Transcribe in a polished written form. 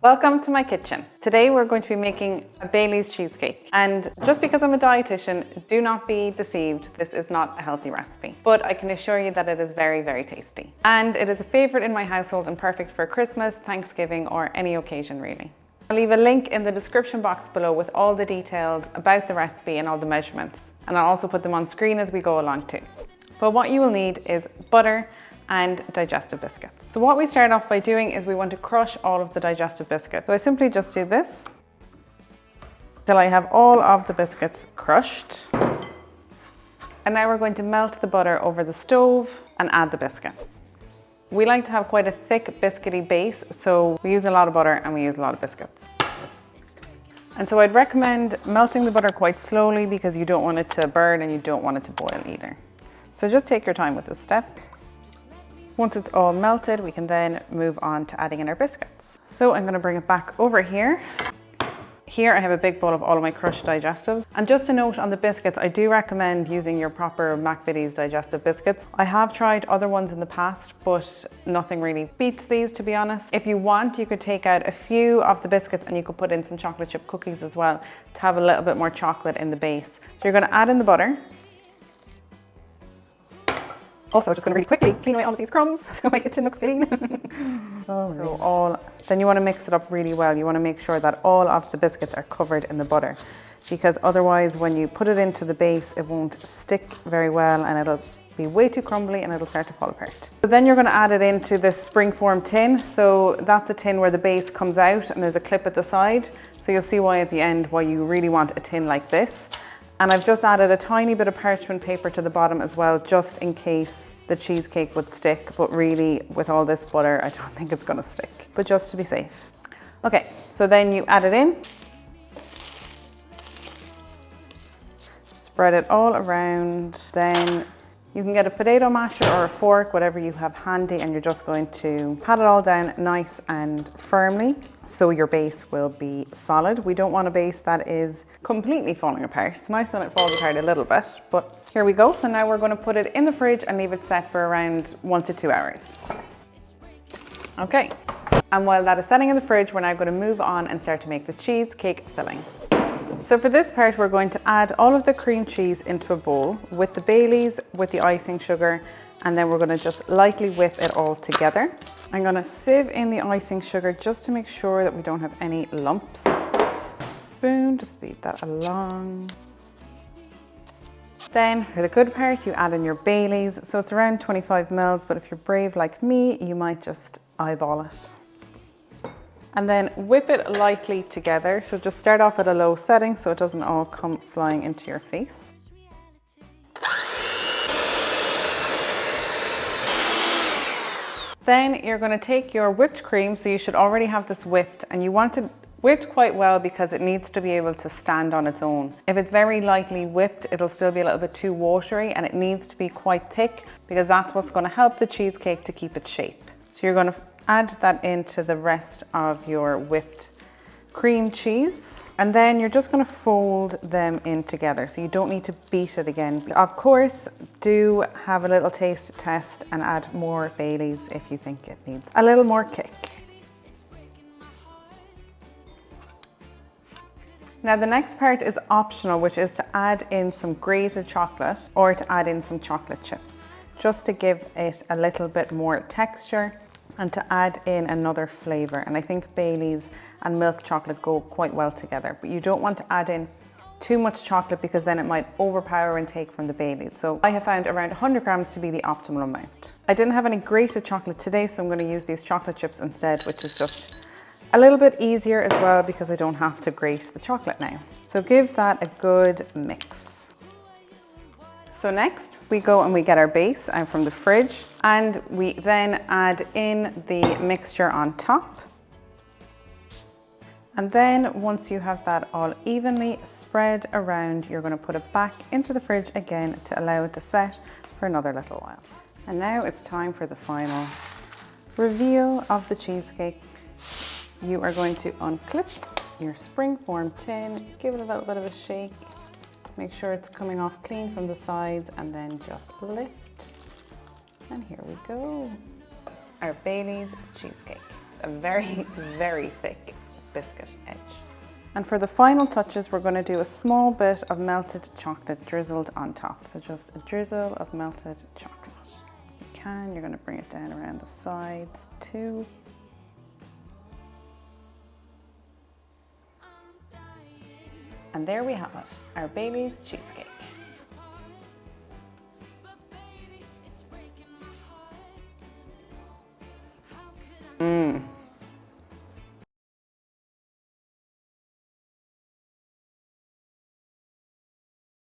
Welcome to my kitchen. Today we're going to be making a Baileys cheesecake. And just because I'm a dietitian, do not be deceived. This is not a healthy recipe, but I can assure you that it is very, very tasty. And it is a favorite in my household and perfect for Christmas, Thanksgiving, or any occasion really. I'll leave a link in the description box below with all the details about the recipe and all the measurements. And I'll also put them on screen as we go along too. But what you will need is butter and digestive biscuits. So what we start off by doing is we want to crush all of the digestive biscuits. So I simply just do this till I have all of the biscuits crushed. And now we're going to melt the butter over the stove and add the biscuits. We like to have quite a thick biscuity base, so we use a lot of butter and we use a lot of biscuits. And so I'd recommend melting the butter quite slowly because you don't want it to burn and you don't want it to boil either. So just take your time with this step. Once it's all melted, we can then move on to adding in our biscuits. So I'm gonna bring it back over here. Here I have a big bowl of all of my crushed digestives. And just a note on the biscuits, I do recommend using your proper Baileys digestive biscuits. I have tried other ones in the past, but nothing really beats these, to be honest. If you want, you could take out a few of the biscuits and you could put in some chocolate chip cookies as well to have a little bit more chocolate in the base. So you're gonna add in the butter. Also, just going to really quickly clean away all of these crumbs so my kitchen looks clean. Then you want to mix it up really well. You want to make sure that all of the biscuits are covered in the butter, because otherwise when you put it into the base, it won't stick very well and it'll be way too crumbly and it'll start to fall apart. So then you're going to add it into this springform tin. So that's a tin where the base comes out and there's a clip at the side. So you'll see why at the end why you really want a tin like this. And I've just added a tiny bit of parchment paper to the bottom as well, just in case the cheesecake would stick. But really, with all this butter, I don't think it's gonna stick, but just to be safe. Okay, so then you add it in. Spread it all around. Then you can get a potato masher or a fork, whatever you have handy, and you're just going to pat it all down nice and firmly so your base will be solid. We don't want a base that is completely falling apart. It's nice when it falls apart a little bit, but here we go. So now we're going to put it in the fridge and leave it set for around 1 to 2 hours. Okay, and while that is setting in the fridge, we're now going to move on and start to make the cheesecake filling. So for this part, we're going to add all of the cream cheese into a bowl with the Baileys, with the icing sugar, and then we're going to just lightly whip it all together. I'm going to sieve in the icing sugar just to make sure that we don't have any lumps. Spoon to speed that along. Then for the good part, you add in your Baileys. So it's around 25 mils, but if you're brave like me, you might just eyeball it. And then whip it lightly together. So just start off at a low setting so it doesn't all come flying into your face. Then you're going to take your whipped cream, so you should already have this whipped, and you want it whipped quite well because it needs to be able to stand on its own. If it's very lightly whipped, it'll still be a little bit too watery, and it needs to be quite thick because that's what's going to help the cheesecake to keep its shape. So you're going to add that into the rest of your whipped cream cheese, and then you're just going to fold them in together, so you don't need to beat it again. Of course, do have a little taste test and add more Baileys if you think it needs a little more kick. Now the next part is optional, which is to add in some grated chocolate or to add in some chocolate chips, just to give it a little bit more texture and to add in another flavour. And I think Baileys and milk chocolate go quite well together, but you don't want to add in too much chocolate because then it might overpower and take from the Baileys. So I have found around 100 grams to be the optimal amount. I didn't have any grated chocolate today, so I'm going to use these chocolate chips instead, which is just a little bit easier as well because I don't have to grate the chocolate now. So give that a good mix. So next we go and we get our base out from the fridge, and we then add in the mixture on top. And then once you have that all evenly spread around, you're going to put it back into the fridge again to allow it to set for another little while. And now it's time for the final reveal of the cheesecake. You are going to unclip your springform tin, give it a little bit of a shake. Make sure it's coming off clean from the sides, and then just lift. And here we go. Our Baileys cheesecake. a very, very thick biscuit edge. And for the final touches, we're going to do a small bit of melted chocolate drizzled on top. So just a drizzle of melted chocolate. If you can, you're going to bring it down around the sides too. And there we have it, our Baileys cheesecake.